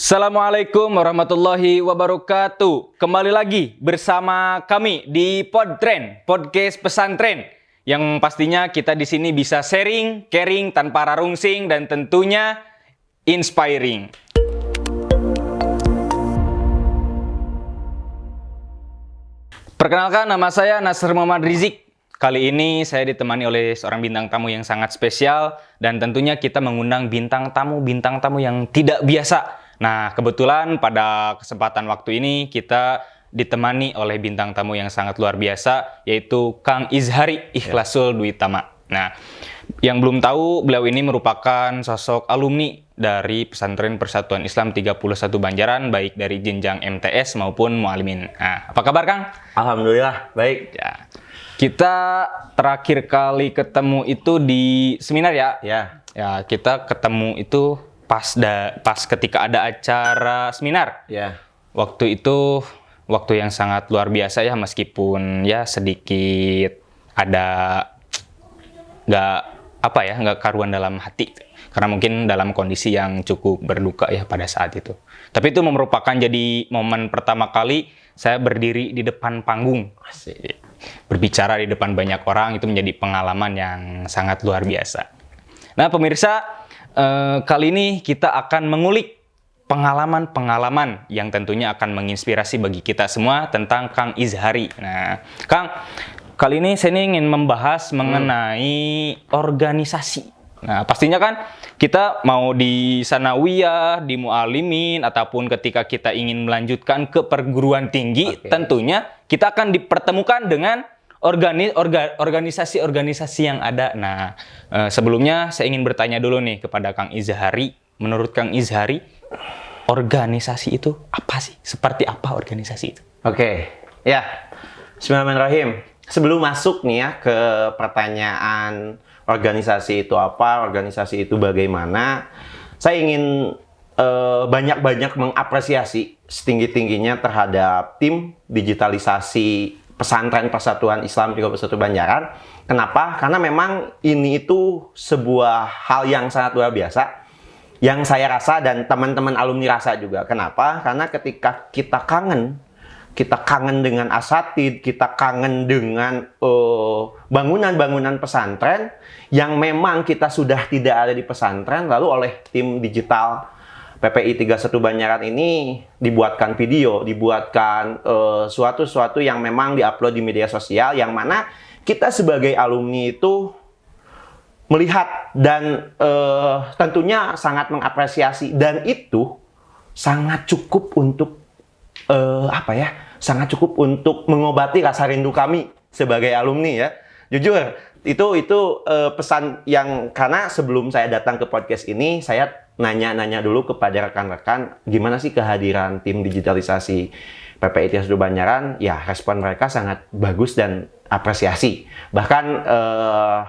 Assalamualaikum warahmatullahi wabarakatuh. Kembali lagi bersama kami di Podtren, podcast pesantren. Yang pastinya kita di sini bisa sharing, caring tanpa rarungsing dan tentunya inspiring. Perkenalkan, nama saya Nasr Muhammad Rizik. Kali ini saya ditemani oleh seorang bintang tamu yang sangat spesial dan tentunya kita mengundang bintang tamu yang tidak biasa. Nah, kebetulan pada kesempatan waktu ini kita ditemani oleh bintang tamu yang sangat luar biasa, yaitu Kang Izhari Ikhlasul Dwi Tama. Nah, yang belum tahu, beliau ini merupakan sosok alumni dari Pesantren Persatuan Islam 31 Banjaran, baik dari jenjang MTS maupun Mualimin. Nah, apa kabar, Kang? Alhamdulillah, baik. Ya. Kita terakhir kali ketemu itu di seminar ya? Ya. Ya, kita ketemu itu pas ketika ada acara seminar. Ya. Waktu itu waktu yang sangat luar biasa ya, meskipun ya sedikit ada nggak karuan dalam hati, karena mungkin dalam kondisi yang cukup berduka ya pada saat itu. Tapi itu merupakan jadi momen pertama kali saya berdiri di depan panggung. Asik. Berbicara di depan banyak orang itu menjadi pengalaman yang sangat luar biasa. Nah, pemirsa, kali ini kita akan mengulik pengalaman-pengalaman yang tentunya akan menginspirasi bagi kita semua tentang Kang Izhari. Nah, Kang, kali ini saya ingin membahas mengenai organisasi. Nah, pastinya kan kita mau di sanawiyah, di mualimin, ataupun ketika kita ingin melanjutkan ke perguruan tinggi, tentunya kita akan dipertemukan dengan organisasi-organisasi yang ada. Nah, sebelumnya saya ingin bertanya dulu nih kepada Kang Izhari. Menurut Kang Izhari, organisasi itu apa sih? Seperti apa organisasi itu? Oke, ya. Bismillahirrahmanirrahim. Sebelum masuk nih ya ke pertanyaan organisasi itu apa, organisasi itu bagaimana, saya ingin banyak-banyak mengapresiasi setinggi-tingginya terhadap tim digitalisasi Pesantren Persatuan Islam 31 Banjaran. Kenapa? Karena memang ini itu sebuah hal yang sangat luar biasa, yang saya rasa dan teman-teman alumni rasa juga. Kenapa? Karena ketika kita kangen dengan asatid, kita kangen dengan bangunan-bangunan pesantren yang memang kita sudah tidak ada di pesantren, lalu oleh tim digital PPI 31 Banjaran ini dibuatkan video, dibuatkan suatu yang memang diupload di media sosial, yang mana kita sebagai alumni itu melihat dan tentunya sangat mengapresiasi, dan itu sangat cukup untuk sangat cukup untuk mengobati rasa rindu kami sebagai alumni ya. Jujur, itu pesan yang, karena sebelum saya datang ke podcast ini, saya nanya dulu kepada rekan-rekan, gimana sih kehadiran tim digitalisasi PPI 31 Banjaran? Ya, respon mereka sangat bagus dan apresiasi. Bahkan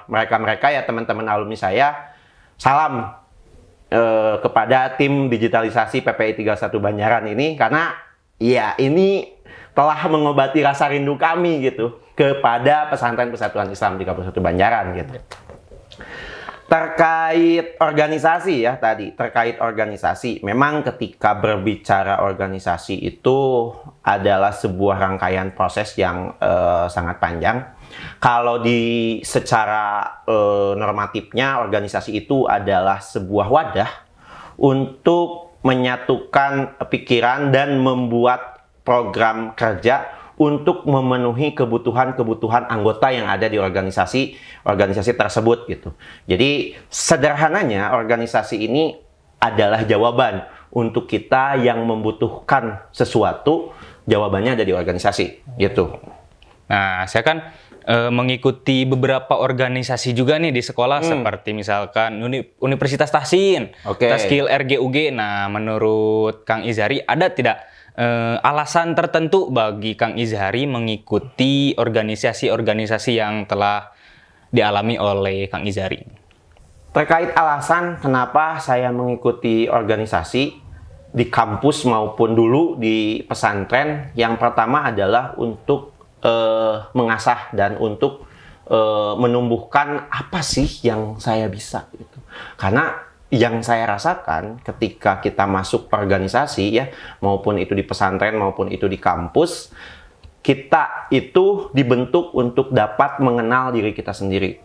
mereka ya, teman-teman alumni saya, salam kepada tim digitalisasi PPI 31 Banjaran ini, karena ya ini telah mengobati rasa rindu kami gitu kepada Pesantren Persatuan Islam 31 Banjaran gitu. Terkait organisasi ya tadi, memang ketika berbicara organisasi itu adalah sebuah rangkaian proses yang sangat panjang. Kalau secara normatifnya, organisasi itu adalah sebuah wadah untuk menyatukan pikiran dan membuat program kerja untuk memenuhi kebutuhan anggota yang ada di organisasi tersebut gitu. Jadi sederhananya, organisasi ini adalah jawaban untuk kita yang membutuhkan sesuatu, jawabannya ada di organisasi gitu. Nah, saya kan mengikuti beberapa organisasi juga nih di sekolah, seperti misalkan Universitas Tahsin, Taskil RGUG. Nah, menurut Kang Izhari, ada tidak alasan tertentu bagi Kang Izhari mengikuti organisasi-organisasi yang telah dialami oleh Kang Izhari? Terkait alasan kenapa saya mengikuti organisasi di kampus maupun dulu di pesantren, yang pertama adalah untuk mengasah dan untuk menumbuhkan apa sih yang saya bisa gitu. Karena yang saya rasakan ketika kita masuk organisasi ya, maupun itu di pesantren maupun itu di kampus, kita itu dibentuk untuk dapat mengenal diri kita sendiri.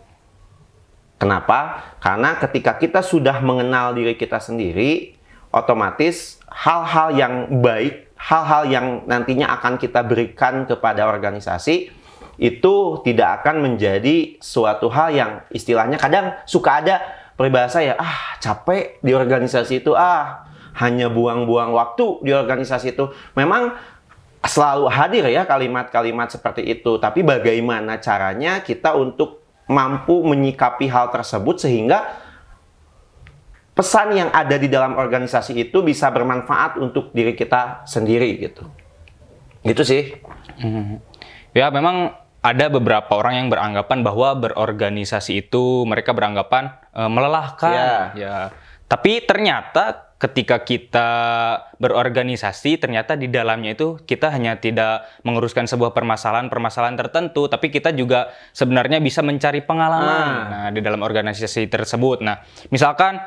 Kenapa? Karena ketika kita sudah mengenal diri kita sendiri, otomatis hal-hal yang baik, hal-hal yang nantinya akan kita berikan kepada organisasi, itu tidak akan menjadi suatu hal yang istilahnya kadang suka ada peribahasa ya, capek di organisasi itu, hanya buang-buang waktu di organisasi itu. Memang selalu hadir ya kalimat-kalimat seperti itu, tapi bagaimana caranya kita untuk mampu menyikapi hal tersebut sehingga pesan yang ada di dalam organisasi itu bisa bermanfaat untuk diri kita sendiri gitu. Gitu sih. Ya memang ada beberapa orang yang beranggapan bahwa berorganisasi itu mereka beranggapan melelahkan. Ya. Tapi ternyata ketika kita berorganisasi, ternyata di dalamnya itu kita hanya tidak menguruskan sebuah permasalahan tertentu, tapi kita juga sebenarnya bisa mencari pengalaman di dalam organisasi tersebut. Nah, misalkan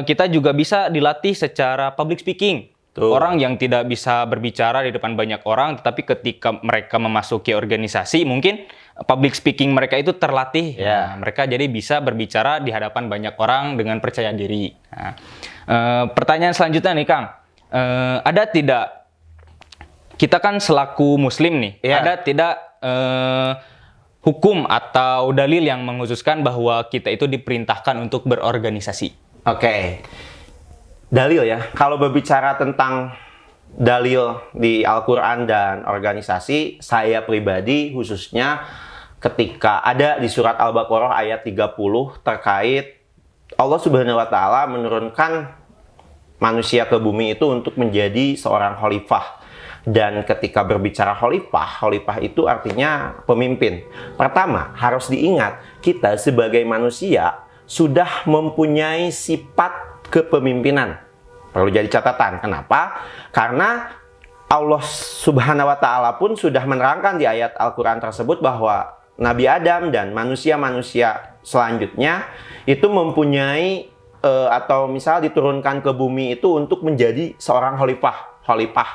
kita juga bisa dilatih secara public speaking. Orang yang tidak bisa berbicara di depan banyak orang, tetapi ketika mereka memasuki organisasi, mungkin public speaking mereka itu terlatih. Nah, mereka jadi bisa berbicara di hadapan banyak orang dengan percaya diri. Nah, pertanyaan selanjutnya nih, Kang. Ada tidak, kita kan selaku muslim nih, ada tidak hukum atau dalil yang mengkhususkan bahwa kita itu diperintahkan untuk berorganisasi? Oke. Dalil ya, kalau berbicara tentang dalil di Al-Quran dan organisasi, saya pribadi khususnya ketika ada di surat Al-Baqarah ayat 30 terkait Allah Subhanahu wa Ta'ala menurunkan manusia ke bumi itu untuk menjadi seorang khalifah. Dan ketika berbicara khalifah itu artinya pemimpin. Pertama, harus diingat, kita sebagai manusia sudah mempunyai sifat kepemimpinan. Perlu jadi catatan. Kenapa? Karena Allah Subhanahu wa Ta'ala pun sudah menerangkan di ayat Al-Quran tersebut bahwa Nabi Adam dan manusia-manusia selanjutnya itu mempunyai atau misal diturunkan ke bumi itu untuk menjadi seorang khalifah,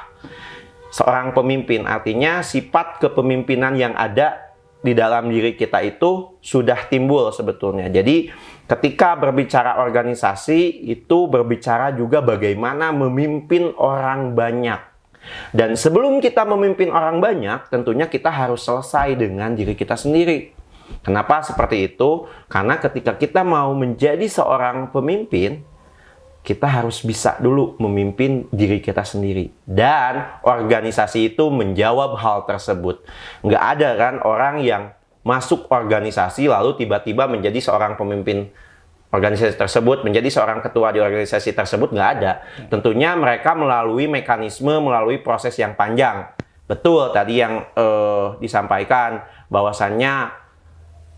seorang pemimpin. Artinya sifat kepemimpinan yang ada di dalam diri kita itu sudah timbul sebetulnya. Jadi ketika berbicara organisasi itu berbicara juga bagaimana memimpin orang banyak. Dan sebelum kita memimpin orang banyak, tentunya kita harus selesai dengan diri kita sendiri. Kenapa seperti itu? Karena ketika kita mau menjadi seorang pemimpin, kita harus bisa dulu memimpin diri kita sendiri. Dan organisasi itu menjawab hal tersebut. Nggak ada kan orang yang masuk organisasi lalu tiba-tiba menjadi seorang pemimpin organisasi tersebut, menjadi seorang ketua di organisasi tersebut, nggak ada. Tentunya mereka melalui mekanisme, melalui proses yang panjang. Betul tadi yang disampaikan, bahwasannya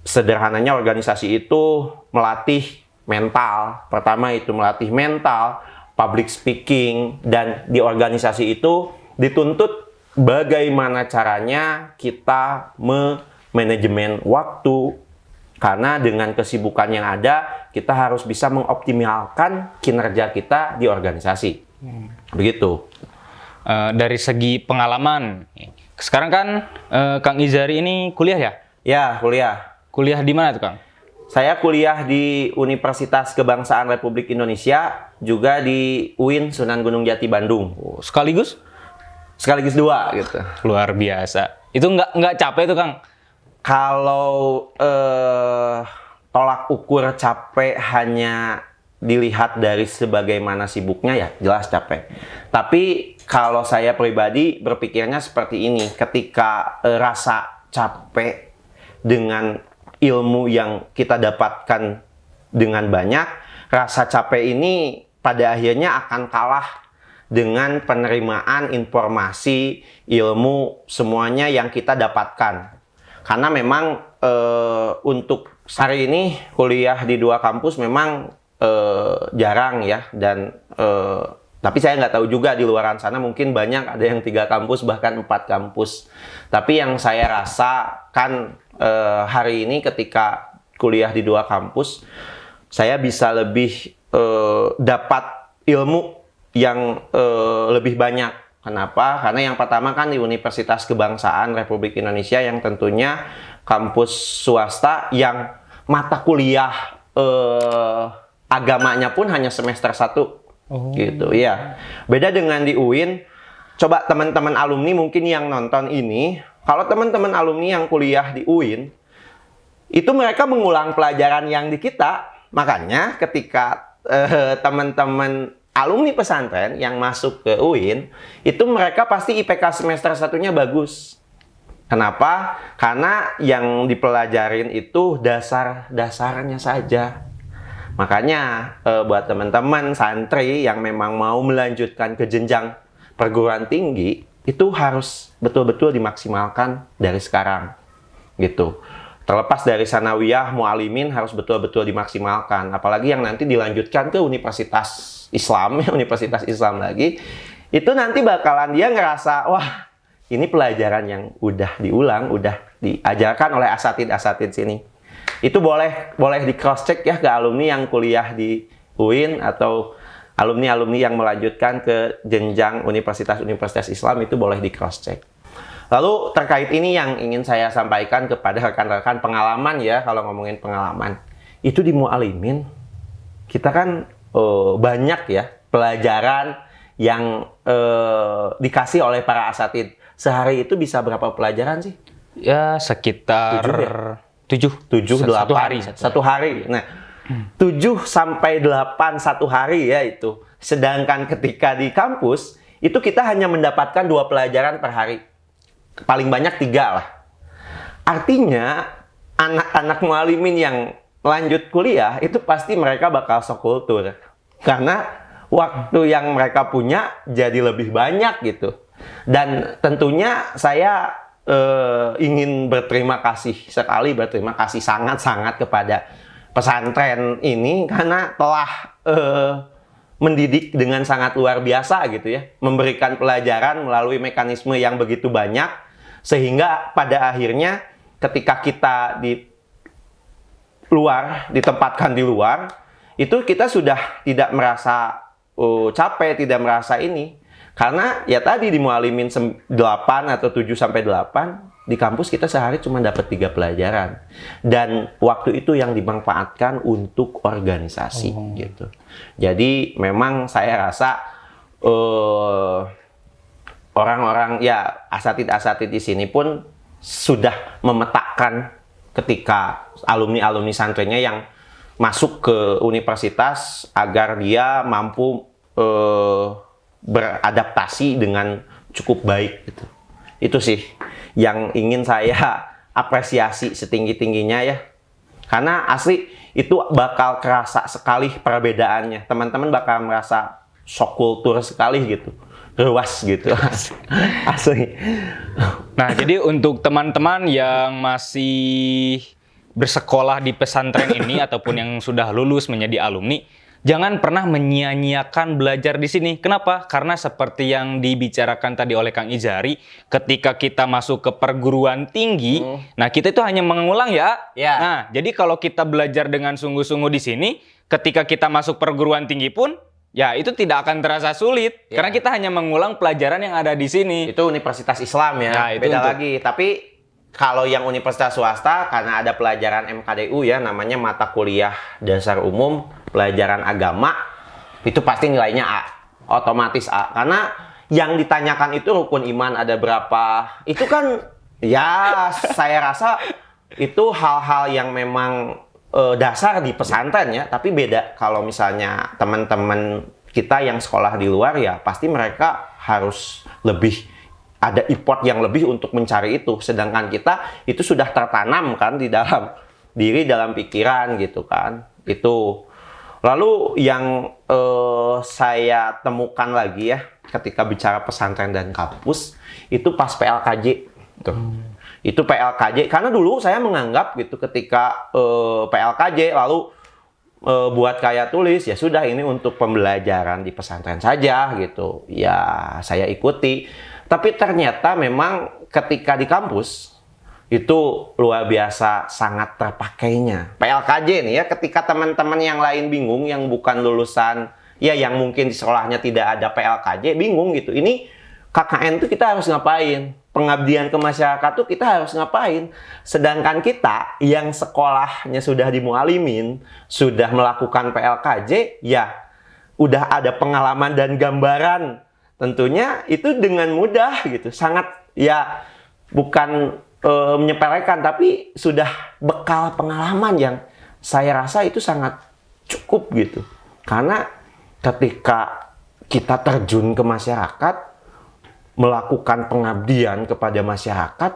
sederhananya organisasi itu melatih mental. Pertama itu melatih mental, public speaking, dan di organisasi itu dituntut bagaimana caranya kita manajemen waktu. Karena dengan kesibukan yang ada, kita harus bisa mengoptimalkan kinerja kita di organisasi. Begitu. Dari segi pengalaman, sekarang kan Kang Izari ini kuliah ya? Ya, kuliah. Kuliah di mana tuh, Kang? Saya kuliah di Universitas Kebangsaan Republik Indonesia, juga di UIN Sunan Gunung Jati Bandung. Sekaligus? Sekaligus dua gitu. Luar biasa. Itu nggak capek tuh, Kang? Kalau tolak ukur capek hanya dilihat dari sebagaimana sibuknya, ya jelas capek. Tapi kalau saya pribadi berpikirnya seperti ini, ketika rasa capek dengan ilmu yang kita dapatkan dengan banyak, rasa capek ini pada akhirnya akan kalah dengan penerimaan informasi, ilmu, semuanya yang kita dapatkan. Karena memang untuk hari ini kuliah di 2 kampus memang jarang ya, dan tapi saya nggak tahu juga di luaran sana mungkin banyak, ada yang 3 kampus bahkan 4 kampus. Tapi yang saya rasakan hari ini ketika kuliah di 2 kampus, saya bisa lebih dapat ilmu yang lebih banyak. Kenapa? Karena yang pertama kan di Universitas Kebangsaan Republik Indonesia yang tentunya kampus swasta yang mata kuliah agamanya pun hanya semester 1 gitu ya. Beda dengan di UIN. Coba teman-teman alumni mungkin yang nonton ini, kalau teman-teman alumni yang kuliah di UIN, itu mereka mengulang pelajaran yang di kita. Makanya ketika teman-teman alumni pesantren yang masuk ke UIN, itu mereka pasti IPK semester 1-nya bagus. Kenapa? Karena yang dipelajarin itu dasar-dasarnya saja. Makanya buat teman-teman santri yang memang mau melanjutkan ke jenjang perguruan tinggi, itu harus betul-betul dimaksimalkan dari sekarang. Gitu. Terlepas dari sanawiyah, mu'alimin harus betul-betul dimaksimalkan. Apalagi yang nanti dilanjutkan ke universitas Islam, universitas Islam lagi, itu nanti bakalan dia ngerasa, wah, ini pelajaran yang udah diulang, udah diajarkan oleh asatid-asatid sini. Itu boleh di cross check ya ke alumni yang kuliah di UIN atau alumni-alumni yang melanjutkan ke jenjang universitas-universitas Islam, itu boleh di cross check. Lalu terkait ini yang ingin saya sampaikan kepada rekan-rekan pengalaman ya, kalau ngomongin pengalaman, itu di mu'alimin kita kan banyak ya pelajaran yang dikasih oleh para asatid. Sehari itu bisa berapa pelajaran sih? Ya sekitar 7 8 satu hari. Nah, 7 sampai 8 satu hari ya itu. Sedangkan ketika di kampus itu kita hanya mendapatkan 2 pelajaran per hari. Paling banyak 3 lah. Artinya anak-anak mu'alimin yang lanjut kuliah itu pasti mereka bakal sok kultur karena waktu yang mereka punya jadi lebih banyak gitu. Dan tentunya saya ingin berterima kasih sangat-sangat kepada pesantren ini karena telah mendidik dengan sangat luar biasa gitu ya, memberikan pelajaran melalui mekanisme yang begitu banyak sehingga pada akhirnya ketika kita ditempatkan di luar, itu kita sudah tidak merasa capek, tidak merasa ini. Karena ya tadi di mu'alimin 8 atau 7 sampai 8, di kampus kita sehari cuma dapat 3 pelajaran. Dan waktu itu yang dimanfaatkan untuk organisasi gitu. Jadi memang saya rasa orang-orang ya asatid-asatid di sini pun sudah memetakan ketika alumni-alumni santrinya yang masuk ke universitas agar dia mampu beradaptasi dengan cukup baik gitu. Itu sih yang ingin saya apresiasi setinggi-tingginya ya. Karena asli itu bakal kerasa sekali perbedaannya. Teman-teman bakal merasa shock kultur sekali gitu. Ruas gitu. Asli. Nah, jadi untuk teman-teman yang masih bersekolah di pesantren ini ataupun yang sudah lulus menjadi alumni, jangan pernah menyia-nyiakan belajar di sini. Kenapa? Karena seperti yang dibicarakan tadi oleh Kang Izari, ketika kita masuk ke perguruan tinggi, nah kita itu hanya mengulang ya. Nah, jadi kalau kita belajar dengan sungguh-sungguh di sini, ketika kita masuk perguruan tinggi pun, ya itu tidak akan terasa sulit. Karena kita hanya mengulang pelajaran yang ada di sini. Itu universitas Islam ya, nah, itu beda lagi. Tapi kalau yang universitas swasta, karena ada pelajaran MKDU ya, namanya mata kuliah dasar umum, pelajaran agama, itu pasti nilainya A, otomatis A. Karena yang ditanyakan itu rukun iman ada berapa, itu kan ya saya rasa itu hal-hal yang memang dasar di pesantren ya, tapi beda kalau misalnya teman-teman kita yang sekolah di luar ya, pasti mereka harus lebih ada effort yang lebih untuk mencari itu. Sedangkan kita itu sudah tertanam kan di dalam diri, dalam pikiran gitu kan. Itu. Lalu yang saya temukan lagi ya ketika bicara pesantren dan kampus, itu pas PLKJ. Tuh. Itu PLKJ. Karena dulu saya menganggap gitu ketika PLKJ lalu buat kayak tulis, ya sudah ini untuk pembelajaran di pesantren saja gitu. Ya saya ikuti. Tapi ternyata memang ketika di kampus, itu luar biasa sangat terpakainya. PLKJ nih ya, ketika teman-teman yang lain bingung, yang bukan lulusan, ya yang mungkin di sekolahnya tidak ada PLKJ, bingung gitu. Ini KKN tuh kita harus ngapain? Pengabdian ke masyarakat tuh kita harus ngapain? Sedangkan kita yang sekolahnya sudah di Mualimin, sudah melakukan PLKJ, ya udah ada pengalaman dan gambaran. Tentunya itu dengan mudah gitu. Sangat ya bukan menyepelekan, tapi sudah bekal pengalaman yang saya rasa itu sangat cukup gitu. Karena ketika kita terjun ke masyarakat, melakukan pengabdian kepada masyarakat,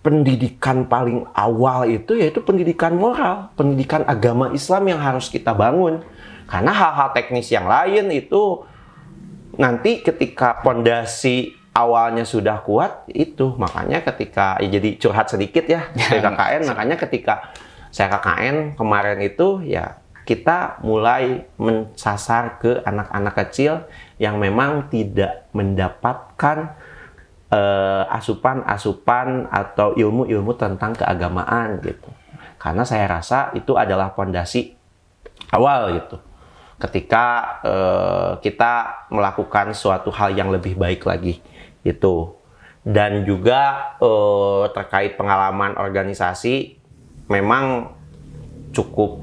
pendidikan paling awal itu yaitu pendidikan moral, pendidikan agama Islam yang harus kita bangun. Karena hal-hal teknis yang lain itu nanti ketika pondasi awalnya sudah kuat, itu makanya ketika ya jadi curhat sedikit ya dari KKN, makanya ketika saya KKN kemarin itu ya kita mulai mensasar ke anak-anak kecil yang memang tidak mendapatkan asupan-asupan atau ilmu-ilmu tentang keagamaan gitu. Karena saya rasa itu adalah pondasi awal gitu. Ketika kita melakukan suatu hal yang lebih baik lagi itu. Dan juga terkait pengalaman organisasi memang cukup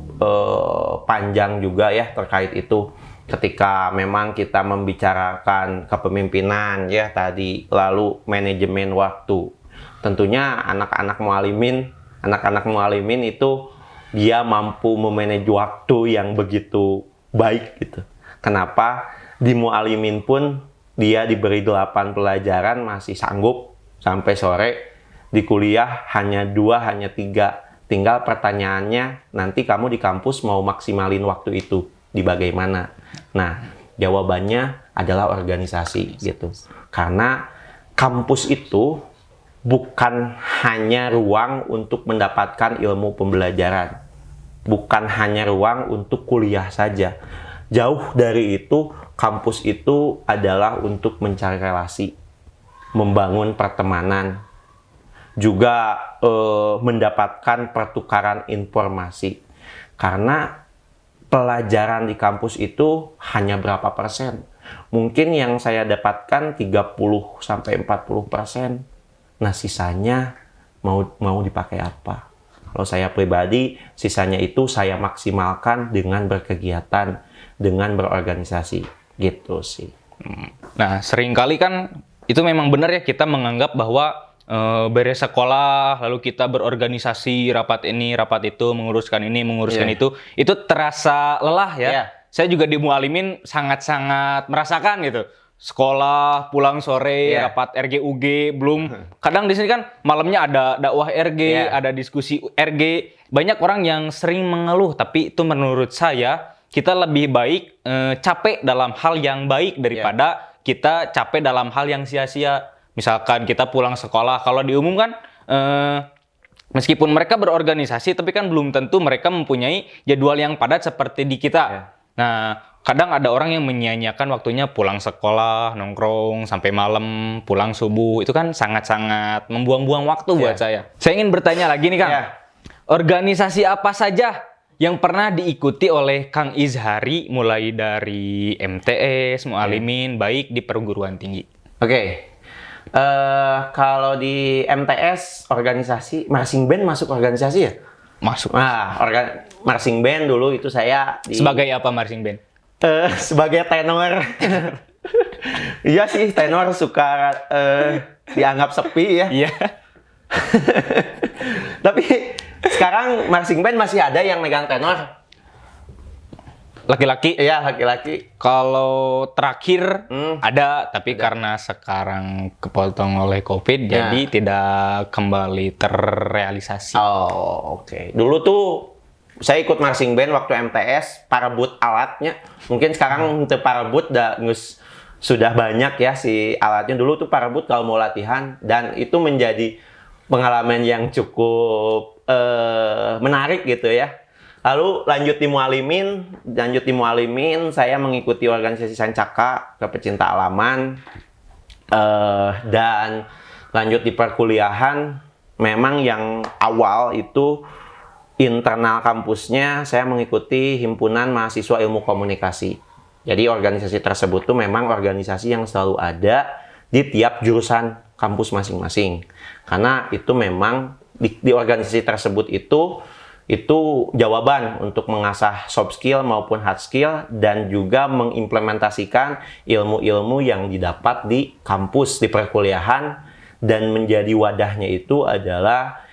panjang juga ya terkait itu. Ketika memang kita membicarakan kepemimpinan ya tadi, lalu manajemen waktu. Tentunya anak-anak mualimin itu dia mampu memanage waktu yang begitu baik gitu. Kenapa? Di mualimin pun dia diberi 8 pelajaran masih sanggup sampai sore. Di kuliah hanya 2, hanya 3. Tinggal pertanyaannya, nanti kamu di kampus mau maksimalin waktu itu di bagaimana? Nah, jawabannya adalah organisasi gitu. Karena kampus itu bukan hanya ruang untuk mendapatkan ilmu pembelajaran. Bukan hanya ruang untuk kuliah saja. Jauh dari itu, kampus itu adalah untuk mencari relasi, membangun pertemanan, juga mendapatkan pertukaran informasi. Karena pelajaran di kampus itu hanya berapa persen? Mungkin yang saya dapatkan 30-40%. Nah, sisanya mau dipakai apa? Kalau saya pribadi, sisanya itu saya maksimalkan dengan berkegiatan, dengan berorganisasi. Gitu sih. Nah, seringkali kan itu memang benar ya, kita menganggap bahwa beres sekolah, lalu kita berorganisasi, rapat ini, rapat itu, menguruskan ini, menguruskan itu terasa lelah ya. Yeah. Saya juga di Mualimin sangat-sangat merasakan gitu. Sekolah, pulang sore, rapat RG-UG, belum. Kadang di sini kan malamnya ada dakwah RG, ada diskusi RG. Banyak orang yang sering mengeluh, tapi itu menurut saya, kita lebih baik capek dalam hal yang baik daripada kita capek dalam hal yang sia-sia. Misalkan kita pulang sekolah, kalau di umum kan meskipun mereka berorganisasi, tapi kan belum tentu mereka mempunyai jadwal yang padat seperti di kita. Nah, kadang ada orang yang menyia-nyiakan waktunya pulang sekolah, nongkrong, sampai malam, pulang subuh. Itu kan sangat-sangat membuang-buang waktu buat saya. Saya ingin bertanya lagi nih, Kang. Organisasi apa saja yang pernah diikuti oleh Kang Izhari mulai dari MTS, Mualimin, baik di perguruan tinggi? Kalau di MTS, organisasi, marching band masuk organisasi ya? Masuk. Nah, marching band dulu itu saya sebagai apa marching band? Sebagai tenor. Iya sih, tenor suka dianggap sepi ya. Iya. Tapi sekarang marching band masih ada yang megang tenor. Laki-laki? Iya, laki-laki. Kalau terakhir ada, tapi karena sekarang kepotong oleh COVID, jadi tidak kembali terrealisasi. Oh, oke. Dulu tuh saya ikut marching band waktu MTS, parebut alatnya. Mungkin sekarang untuk parebut sudah banyak ya si alatnya. Dulu tuh parebut kalau mau latihan, dan itu menjadi pengalaman yang cukup menarik gitu ya. Lalu lanjut di Mualimin, saya mengikuti organisasi Sancaka ke pecinta alaman, dan lanjut di perkuliahan memang yang awal itu internal kampusnya saya mengikuti Himpunan Mahasiswa Ilmu Komunikasi. Jadi organisasi tersebut tuh memang organisasi yang selalu ada di tiap jurusan kampus masing-masing. Karena itu memang di organisasi tersebut itu jawaban untuk mengasah soft skill maupun hard skill dan juga mengimplementasikan ilmu-ilmu yang didapat di kampus, di perkuliahan, dan menjadi wadahnya itu adalah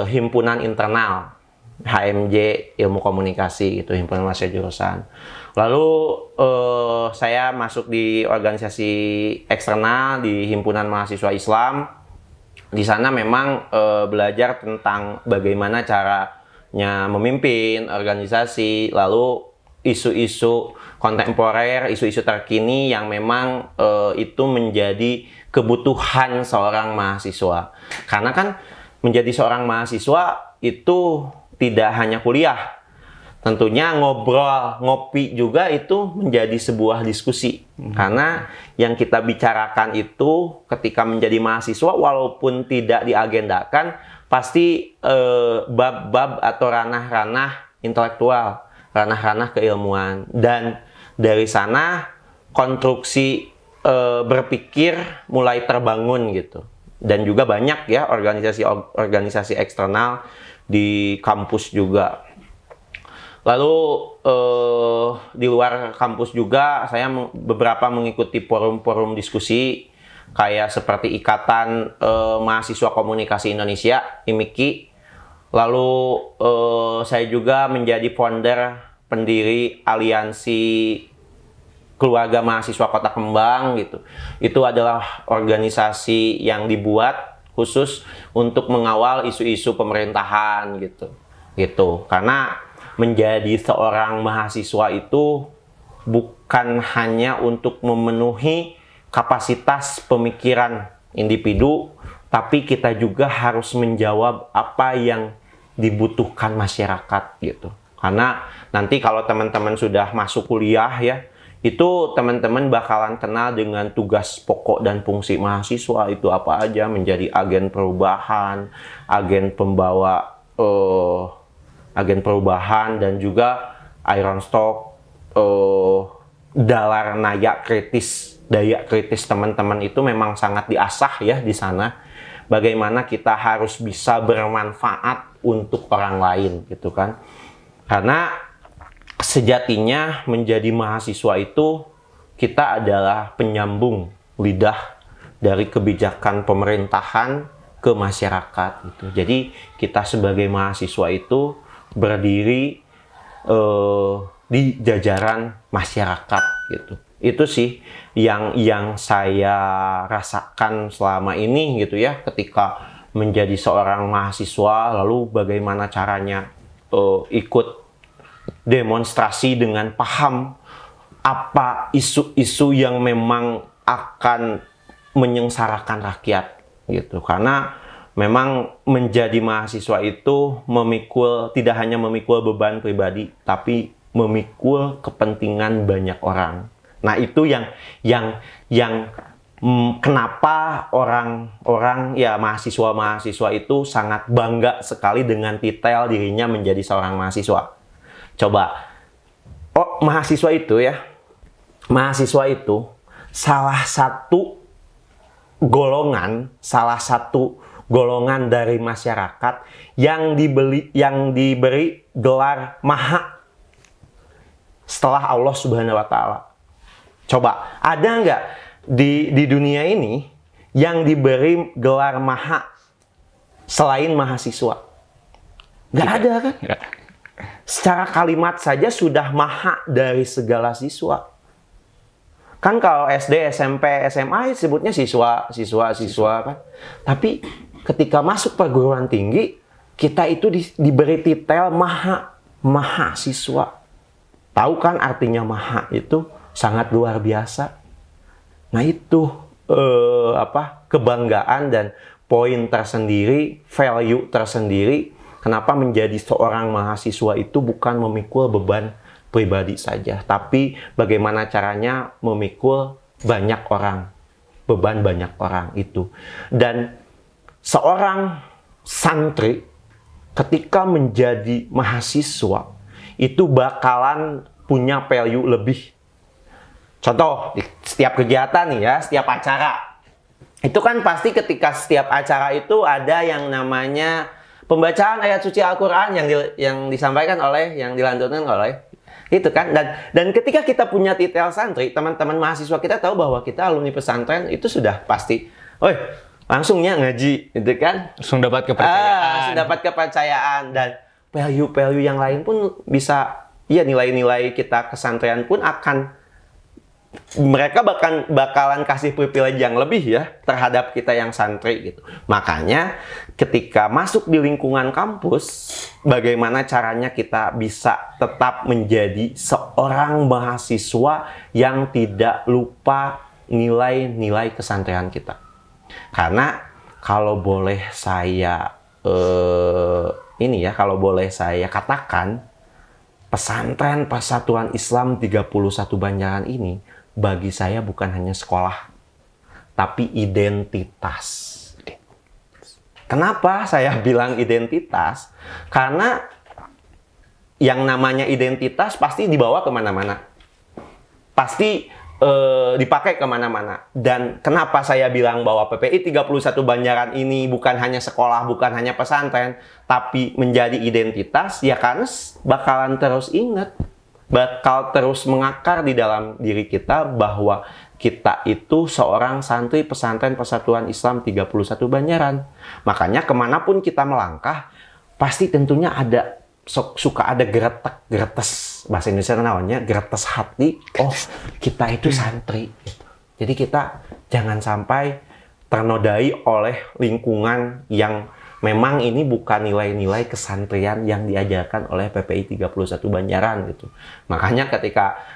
himpunan internal HMJ Ilmu Komunikasi, itu himpunan mahasiswa jurusan. Lalu saya masuk di organisasi eksternal di himpunan mahasiswa Islam. Di sana memang belajar tentang bagaimana caranya memimpin organisasi, lalu isu-isu kontemporer, isu-isu terkini yang memang itu menjadi kebutuhan seorang mahasiswa. Karena kan menjadi seorang mahasiswa itu tidak hanya kuliah. Tentunya ngobrol, ngopi juga itu menjadi sebuah diskusi. Karena yang kita bicarakan itu ketika menjadi mahasiswa walaupun tidak diagendakan, pasti bab-bab atau ranah-ranah intelektual, ranah-ranah keilmuan. Dan dari sana konstruksi berpikir mulai terbangun gitu. Dan juga banyak ya organisasi eksternal di kampus juga. Lalu di luar kampus juga saya beberapa mengikuti forum-forum diskusi kayak seperti Ikatan Mahasiswa Komunikasi Indonesia (IMIKI). Lalu saya juga menjadi founder pendiri Aliansi Keluarga Mahasiswa Kota Kembang gitu. Itu adalah organisasi yang dibuat khusus untuk mengawal isu-isu pemerintahan gitu. Karena menjadi seorang mahasiswa itu bukan hanya untuk memenuhi kapasitas pemikiran individu, tapi kita juga harus menjawab apa yang dibutuhkan masyarakat gitu. Karena nanti kalau teman-teman sudah masuk kuliah ya, itu teman-teman bakalan kenal dengan tugas pokok dan fungsi mahasiswa itu apa aja, menjadi agen perubahan, agen pembawa agen perubahan, dan juga iron stock, dalar naya kritis, daya kritis teman-teman itu memang sangat diasah ya di sana. Bagaimana kita harus bisa bermanfaat untuk orang lain gitu kan. Karena sejatinya menjadi mahasiswa itu kita adalah penyambung lidah dari kebijakan pemerintahan ke masyarakat gitu. Jadi kita sebagai mahasiswa itu berdiri di jajaran masyarakat gitu. Itu sih yang saya rasakan selama ini gitu ya, ketika menjadi seorang mahasiswa. Lalu bagaimana caranya ikut demonstrasi dengan paham apa isu-isu yang memang akan menyengsarakan rakyat gitu. Karena memang menjadi mahasiswa itu tidak hanya memikul beban pribadi, tapi memikul kepentingan banyak orang. Nah, itu yang kenapa orang-orang ya mahasiswa itu sangat bangga sekali dengan titel dirinya menjadi seorang mahasiswa. Coba, mahasiswa itu salah satu golongan dari masyarakat yang diberi gelar maha setelah Allah Subhanahu wa Ta'ala. Coba, ada nggak di dunia ini yang diberi gelar maha selain mahasiswa? Nggak ada kan? Nggak. Secara kalimat saja sudah maha dari segala siswa. Kan kalau SD, SMP, SMA disebutnya siswa kan. Tapi ketika masuk perguruan tinggi, kita itu diberi titel mahasiswa. Tahu kan artinya maha itu sangat luar biasa. Nah itu kebanggaan dan poin tersendiri, value tersendiri. Kenapa menjadi seorang mahasiswa itu bukan memikul beban pribadi saja, tapi bagaimana caranya memikul beban banyak orang itu. Dan seorang santri ketika menjadi mahasiswa itu bakalan punya value lebih. Contoh, di setiap kegiatan nih ya, setiap acara. Itu kan pasti ketika setiap acara itu ada yang namanya pembacaan ayat suci Al-Quran yang disampaikan oleh, yang dilantunkan oleh itu kan. Dan ketika kita punya titel santri, teman-teman mahasiswa kita tahu bahwa kita alumni pesantren itu sudah pasti, langsungnya ngaji, gitu kan. Langsung dapat kepercayaan. Langsung dapat kepercayaan. Dan value-value yang lain pun bisa, ya nilai-nilai kita kesantren pun mereka bakalan kasih privilege yang lebih ya terhadap kita yang santri gitu. Makanya ketika masuk di lingkungan kampus, bagaimana caranya kita bisa tetap menjadi seorang mahasiswa yang tidak lupa nilai-nilai kesantrian kita. Karena kalau boleh saya katakan, pesantren Persatuan Islam 31 Banjaran ini bagi saya bukan hanya sekolah, tapi identitas. Kenapa saya bilang identitas? Karena yang namanya identitas pasti dibawa kemana-mana. Pasti dipakai kemana-mana. Dan kenapa saya bilang bahwa PPI 31 Banjaran ini bukan hanya sekolah, bukan hanya pesantren, tapi menjadi identitas, ya karena bakalan terus ingat, bakal terus mengakar di dalam diri kita bahwa kita itu seorang santri pesantren Persatuan Islam 31 Banjaran. Makanya kemanapun kita melangkah, pasti tentunya suka ada geretes, bahasa Indonesia namanya geretes hati. Oh, kita itu santri gitu. Jadi kita jangan sampai ternodai oleh lingkungan yang memang ini bukan nilai-nilai kesantrian yang diajarkan oleh PPI 31 Banjaran gitu. Makanya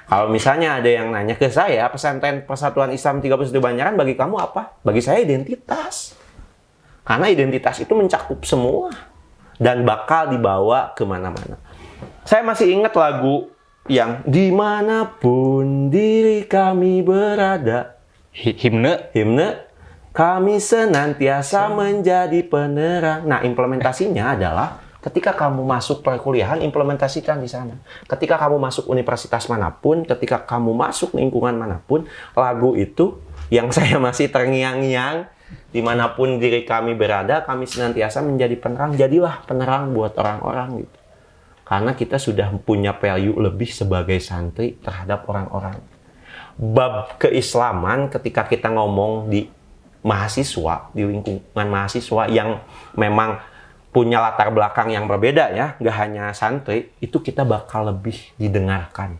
kalau misalnya ada yang nanya ke saya, pesantren Persatuan Islam 31 Banjaran bagi kamu apa? Bagi saya identitas. Karena identitas itu mencakup semua dan bakal dibawa kemana-mana. Saya masih ingat lagu yang dimanapun diri kami berada. Himne. Kami senantiasa menjadi penerang. Nah, implementasinya adalah ketika kamu masuk perkuliahan, implementasikan di sana. Ketika kamu masuk universitas manapun, ketika kamu masuk lingkungan manapun, lagu itu yang saya masih terngiang-ngiang, dimanapun diri kami berada, kami senantiasa menjadi penerang. Jadilah penerang buat orang-orang gitu. Karena kita sudah punya value lebih sebagai santri terhadap orang-orang. Bab keislaman ketika kita ngomong di mahasiswa, di lingkungan mahasiswa yang memang punya latar belakang yang berbeda ya, nggak hanya santri, itu kita bakal lebih didengarkan.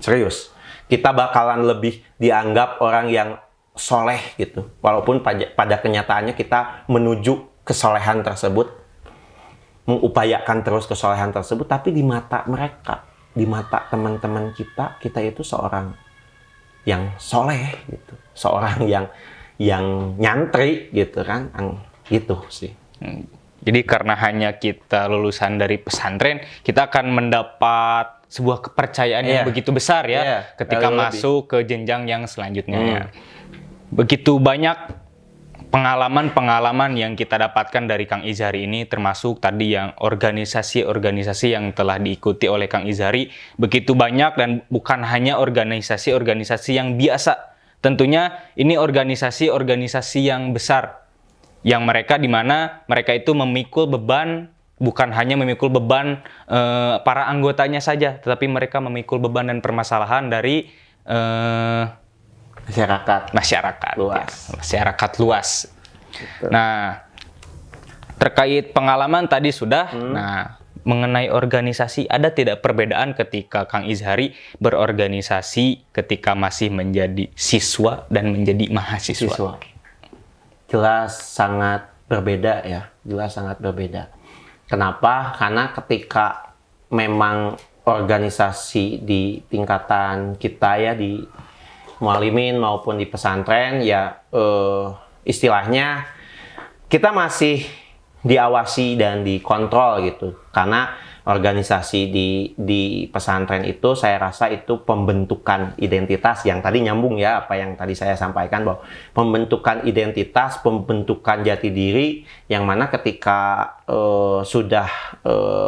Serius, kita bakalan lebih dianggap orang yang soleh gitu. Walaupun pada kenyataannya kita menuju kesolehan tersebut, mengupayakan terus kesolehan tersebut, tapi di mata mereka, di mata teman-teman kita itu seorang yang soleh gitu, seorang yang nyantri gitu kan, gitu sih. Jadi karena hanya kita lulusan dari pesantren, kita akan mendapat sebuah kepercayaan yang begitu besar ya, ketika masuk ke jenjang yang selanjutnya ya. Begitu banyak pengalaman-pengalaman yang kita dapatkan dari Kang Izhari ini, termasuk tadi yang organisasi-organisasi yang telah diikuti oleh Kang Izhari, begitu banyak dan bukan hanya organisasi-organisasi yang biasa. Tentunya ini organisasi-organisasi yang besar, yang di mana mereka itu memikul beban, bukan hanya memikul beban para anggotanya saja, tetapi mereka memikul beban dan permasalahan dari masyarakat luas. Ya, masyarakat luas. Betul. Nah, terkait pengalaman tadi sudah. Nah, mengenai organisasi, ada tidak perbedaan ketika Kang Izhari berorganisasi ketika masih menjadi siswa dan menjadi mahasiswa? Jelas sangat berbeda ya, jelas sangat berbeda. Kenapa? Karena ketika memang organisasi di tingkatan kita ya, di mualimin maupun di pesantren ya, istilahnya kita masih diawasi dan dikontrol gitu. Karena organisasi di pesantren itu saya rasa itu pembentukan identitas yang tadi nyambung ya apa yang tadi saya sampaikan, bahwa pembentukan identitas, pembentukan jati diri yang mana ketika sudah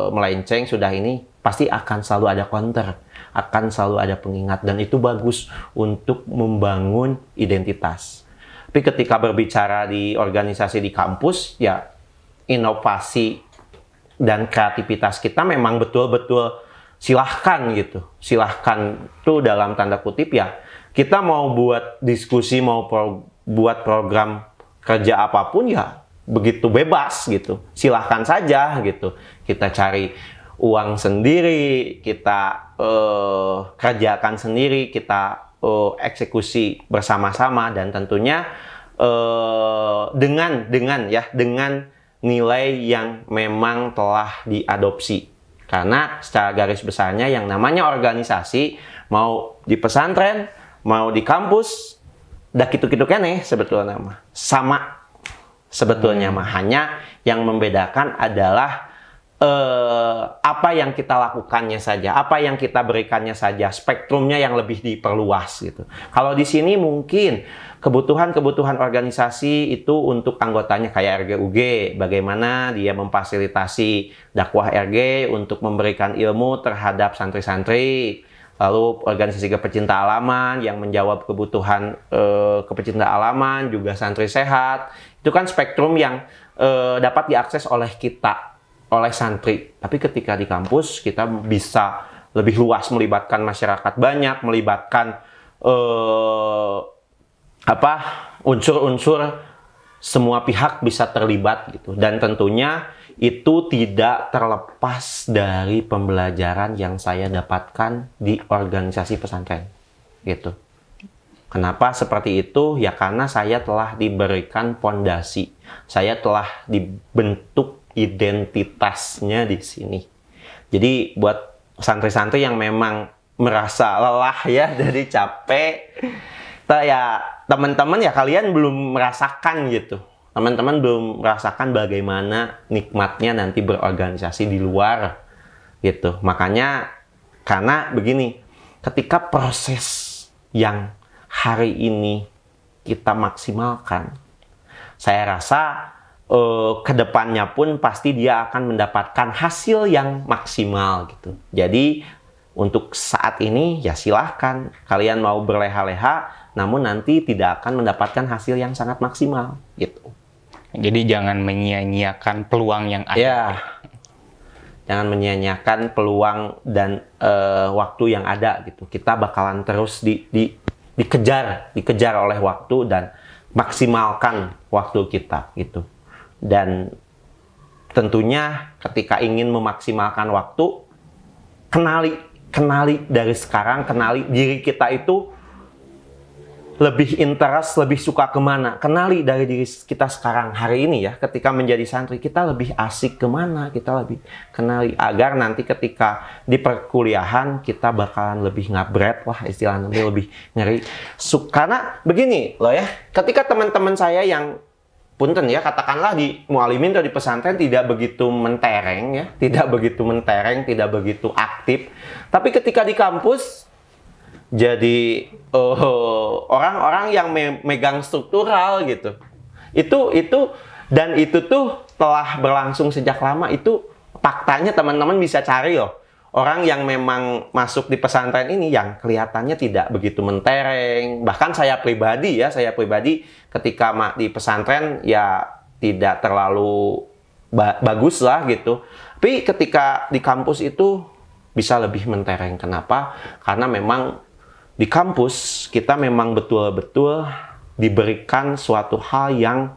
melenceng, sudah ini pasti akan selalu ada counter, akan selalu ada pengingat, dan itu bagus untuk membangun identitas. Tapi ketika berbicara di organisasi di kampus, ya inovasi dan kreativitas kita memang betul-betul silahkan gitu. Silahkan tuh dalam tanda kutip ya. Kita mau buat diskusi, mau buat program kerja apapun ya begitu bebas gitu. Silahkan saja gitu. Kita cari uang sendiri, kita kerjakan sendiri, kita eksekusi bersama-sama, dan tentunya dengan nilai yang memang telah diadopsi. Karena secara garis besarnya yang namanya organisasi, mau di pesantren, mau di kampus, dah gitu-gitu kene sebetulnya mah. Sama sebetulnya mah. Hanya yang membedakan adalah apa yang kita lakukannya saja, apa yang kita berikannya saja, spektrumnya yang lebih diperluas gitu. Kalau di sini mungkin kebutuhan organisasi itu untuk anggotanya kayak RGUG, bagaimana dia memfasilitasi dakwah RG untuk memberikan ilmu terhadap santri-santri. Lalu organisasi kepecinta alaman yang menjawab kebutuhan kepecinta alaman, juga santri sehat. Itu kan spektrum yang dapat diakses oleh kita, oleh santri. Tapi ketika di kampus kita bisa lebih luas, melibatkan masyarakat banyak, melibatkan unsur-unsur semua pihak bisa terlibat gitu. Dan tentunya itu tidak terlepas dari pembelajaran yang saya dapatkan di organisasi pesantren gitu. Kenapa seperti itu? Ya karena saya telah diberikan pondasi. Saya telah dibentuk identitasnya di sini. Jadi buat santri-santri yang memang merasa lelah ya, jadi capek, ya teman-teman ya kalian belum merasakan gitu. Teman-teman belum merasakan bagaimana nikmatnya nanti berorganisasi di luar gitu. Makanya karena begini, ketika proses yang hari ini kita maksimalkan, saya rasa kedepannya pun pasti dia akan mendapatkan hasil yang maksimal gitu. Jadi untuk saat ini ya silahkan kalian mau berleha-leha, namun nanti tidak akan mendapatkan hasil yang sangat maksimal gitu. Jadi jangan menyia-nyiakan peluang yang ada. Ya, jangan menyia-nyiakan peluang dan waktu yang ada gitu. Kita bakalan terus dikejar oleh waktu, dan maksimalkan waktu kita gitu. Dan tentunya ketika ingin memaksimalkan waktu, kenali dari sekarang, kenali diri kita itu lebih interest, lebih suka kemana. Kenali dari diri kita sekarang, hari ini ya, ketika menjadi santri, kita lebih asik kemana, kita lebih kenali. Agar nanti ketika di perkuliahan, kita bakalan lebih ngabret, wah istilahnya lebih ngeri. Karena begini loh ya, ketika teman-teman saya yang punten ya, katakanlah di mualimin atau di pesantren tidak begitu mentereng ya, tidak begitu aktif. Tapi ketika di kampus jadi orang-orang yang megang struktural gitu. Itu tuh telah berlangsung sejak lama. Itu faktanya teman-teman bisa cari loh. Orang yang memang masuk di pesantren ini yang kelihatannya tidak begitu mentereng. Bahkan saya pribadi ketika di pesantren ya tidak terlalu bagus lah gitu. Tapi ketika di kampus itu bisa lebih mentereng. Kenapa? Karena memang di kampus kita memang betul-betul diberikan suatu hal yang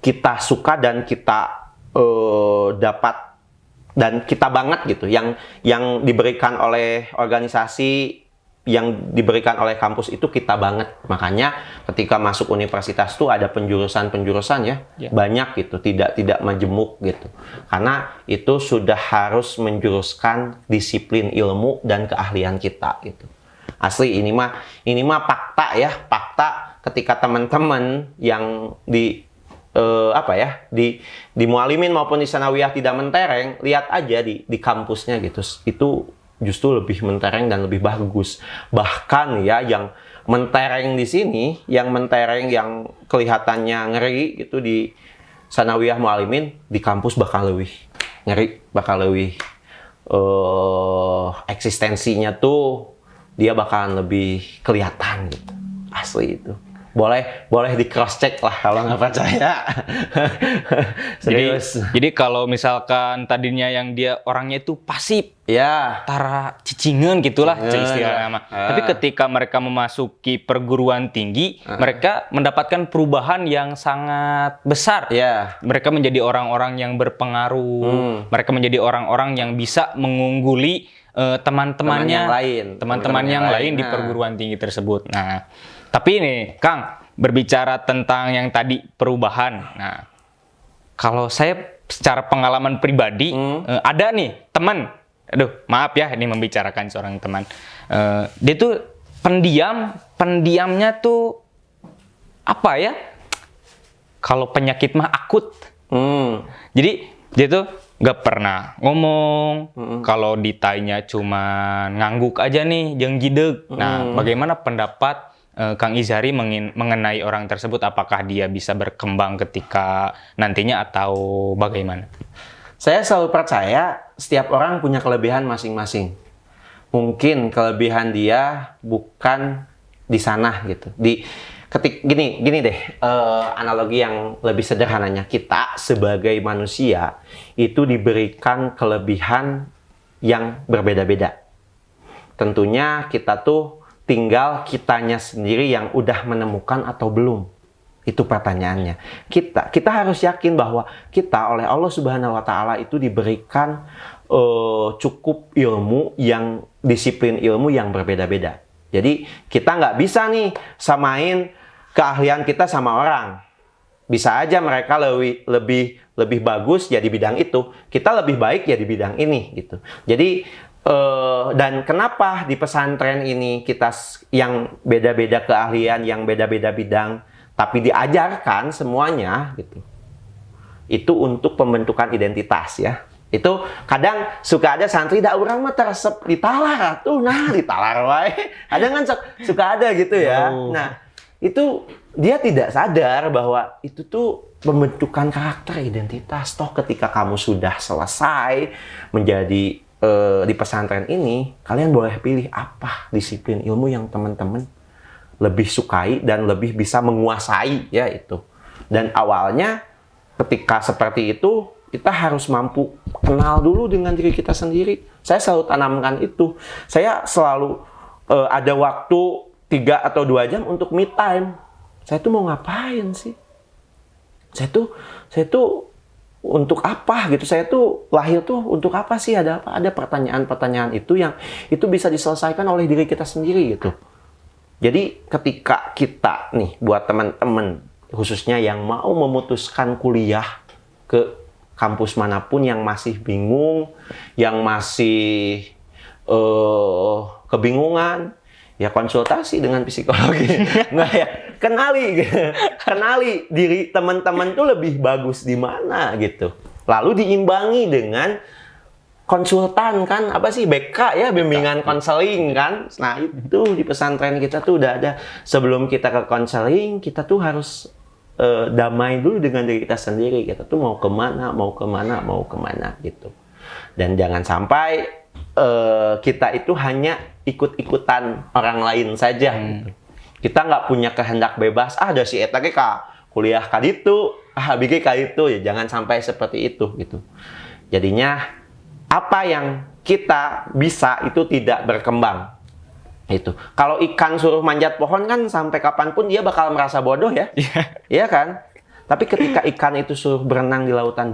kita suka dan kita dapat dan kita banget gitu, yang diberikan oleh organisasi, yang diberikan oleh kampus itu kita banget. Makanya ketika masuk universitas tuh ada penjurusan ya, banyak gitu, tidak majemuk gitu. Karena itu sudah harus menjuruskan disiplin ilmu dan keahlian kita gitu. Asli ini mah fakta ya, fakta ketika teman-teman yang di apa ya, di Mualimin maupun di Sanawiyah tidak mentereng, lihat aja di kampusnya gitu. Itu justru lebih mentereng dan lebih bagus. Bahkan ya yang mentereng di sini, yang mentereng yang kelihatannya ngeri gitu di Sanawiyah Mualimin, di kampus bakal lebih ngeri, bakal lebih eksistensinya tuh dia bakalan lebih kelihatan gitu. Asli itu. Boleh di cross check lah kalau nggak percaya. Serius. Jadi kalau misalkan tadinya yang dia orangnya itu pasif, Ya. tara cicingan gitulah Cicingan, istilahnya ya. mah. Tapi ketika mereka memasuki perguruan tinggi, mereka mendapatkan perubahan yang sangat besar. Ya. Mereka menjadi orang-orang yang berpengaruh. Mereka menjadi orang-orang yang bisa mengungguli teman-temannya, teman-teman yang lain di perguruan tinggi tersebut. Nah, tapi nih, Kang, berbicara tentang yang tadi perubahan. Nah, kalau saya secara pengalaman pribadi, ada nih teman, aduh maaf ya ini membicarakan seorang teman, dia tuh pendiamnya tuh apa ya? Kalau penyakit mah akut. Jadi dia tuh nggak pernah ngomong, kalau ditanya cuma ngangguk aja nih, jeung gideg. Nah, bagaimana pendapat Kang Izhari mengenai orang tersebut? Apakah dia bisa berkembang ketika nantinya atau bagaimana? Saya selalu percaya setiap orang punya kelebihan masing-masing. Mungkin kelebihan dia bukan di sana gitu. Gini deh, analogi yang lebih sederhananya, kita sebagai manusia itu diberikan kelebihan yang berbeda-beda. Tentunya kita tuh tinggal kitanya sendiri yang udah menemukan atau belum. Itu pertanyaannya. Kita harus yakin bahwa kita oleh Allah Subhanahu wa taala itu diberikan cukup ilmu yang disiplin ilmu yang berbeda-beda. Jadi kita nggak bisa nih samain keahlian kita sama orang. Bisa aja mereka lebih bagus ya di bidang itu, kita lebih baik ya di bidang ini gitu. Jadi dan kenapa di pesantren ini kita yang beda-beda keahlian, yang beda-beda bidang, tapi diajarkan semuanya gitu. Itu untuk pembentukan identitas ya. Itu kadang suka ada santri da urang mah teresep ditalar tuh, nah ditalar wae. Kadang kan suka ada gitu ya. Nah, itu dia tidak sadar bahwa itu tuh pembentukan karakter identitas. Toh ketika kamu sudah selesai menjadi di pesantren ini, kalian boleh pilih apa disiplin ilmu yang teman-teman lebih sukai dan lebih bisa menguasai ya itu. Dan awalnya ketika seperti itu kita harus mampu kenal dulu dengan diri kita sendiri. Saya selalu tanamkan itu. Saya selalu ada waktu 3 atau 2 jam untuk me time. Saya tuh mau ngapain sih? Saya tuh untuk apa gitu? Saya tuh lahir tuh untuk apa sih? Ada apa? Ada pertanyaan-pertanyaan itu yang itu bisa diselesaikan oleh diri kita sendiri gitu. Jadi ketika kita nih buat teman-teman khususnya yang mau memutuskan kuliah ke kampus manapun, yang masih bingung, yang masih kebingungan, ya konsultasi dengan psikologi. Nggak ya, kenali diri teman-teman tuh lebih bagus di mana gitu. Lalu diimbangi dengan konsultan kan, apa sih, BK ya, bimbingan konseling kan. Nah itu di pesantren kita tuh udah ada. Sebelum kita ke konseling, kita tuh harus damai dulu dengan diri kita sendiri. Kita tuh mau kemana gitu. Dan jangan sampai kita itu hanya ikut-ikutan orang lain saja. Gitu. Kita nggak punya kehendak bebas. Ada si eta ge ka kuliah ka ditu, abg ka itu, ya jangan sampai seperti itu gitu. Jadinya apa yang kita bisa itu tidak berkembang. Itu. Kalau ikan suruh manjat pohon kan sampai kapanpun dia bakal merasa bodoh ya. Iya kan? Tapi ketika ikan itu suruh berenang di lautan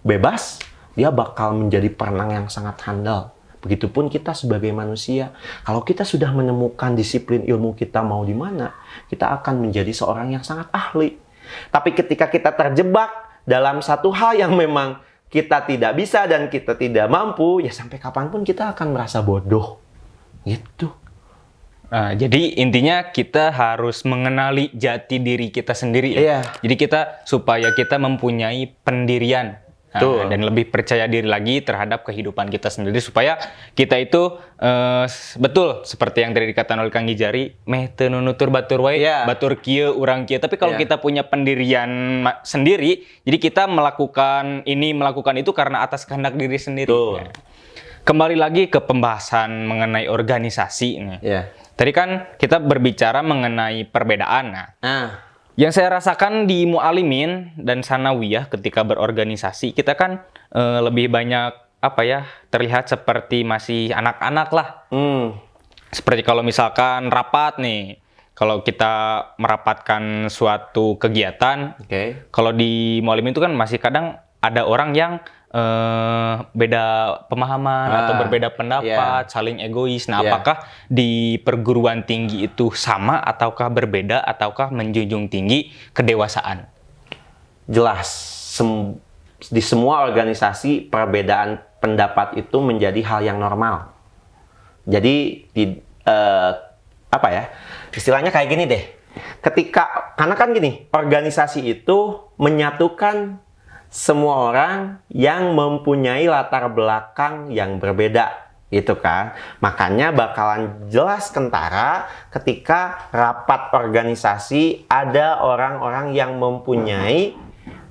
bebas, dia bakal menjadi perenang yang sangat handal. Begitupun kita sebagai manusia. Kalau kita sudah menemukan disiplin ilmu kita mau di mana, kita akan menjadi seorang yang sangat ahli. Tapi ketika kita terjebak dalam satu hal yang memang kita tidak bisa dan kita tidak mampu, ya sampai kapanpun kita akan merasa bodoh. Gitu. Jadi intinya kita harus mengenali jati diri kita sendiri ya. Iya. Jadi supaya kita mempunyai pendirian. Betul. Dan lebih percaya diri lagi terhadap kehidupan kita sendiri supaya kita itu betul seperti yang tadi dikatakan oleh Kang Gijari, meh teu nunutur batur wae, Iya. batur kieu urang kieu. Tapi kalau Iya. kita punya pendirian sendiri, jadi kita melakukan itu karena atas kehendak diri sendiri. Betul. Ya. Kembali lagi ke pembahasan mengenai organisasi nih. Iya. Tadi kan kita berbicara mengenai perbedaan. Nah, Yang saya rasakan di Mu'alimin dan Sanawiyah ketika berorganisasi, kita kan lebih banyak terlihat seperti masih anak-anak lah. Seperti kalau misalkan rapat nih, kalau kita merapatkan suatu kegiatan, kalau di Mu'alimin itu kan masih kadang ada orang yang beda pemahaman atau berbeda pendapat, saling egois. Nah, apakah di perguruan tinggi itu sama ataukah berbeda ataukah menjunjung tinggi kedewasaan? Jelas. Di semua organisasi perbedaan pendapat itu menjadi hal yang normal. Jadi istilahnya kayak gini deh. Karena kan gini, organisasi itu menyatukan semua orang yang mempunyai latar belakang yang berbeda, gitu kan. Makanya bakalan jelas kentara ketika rapat organisasi ada orang-orang yang mempunyai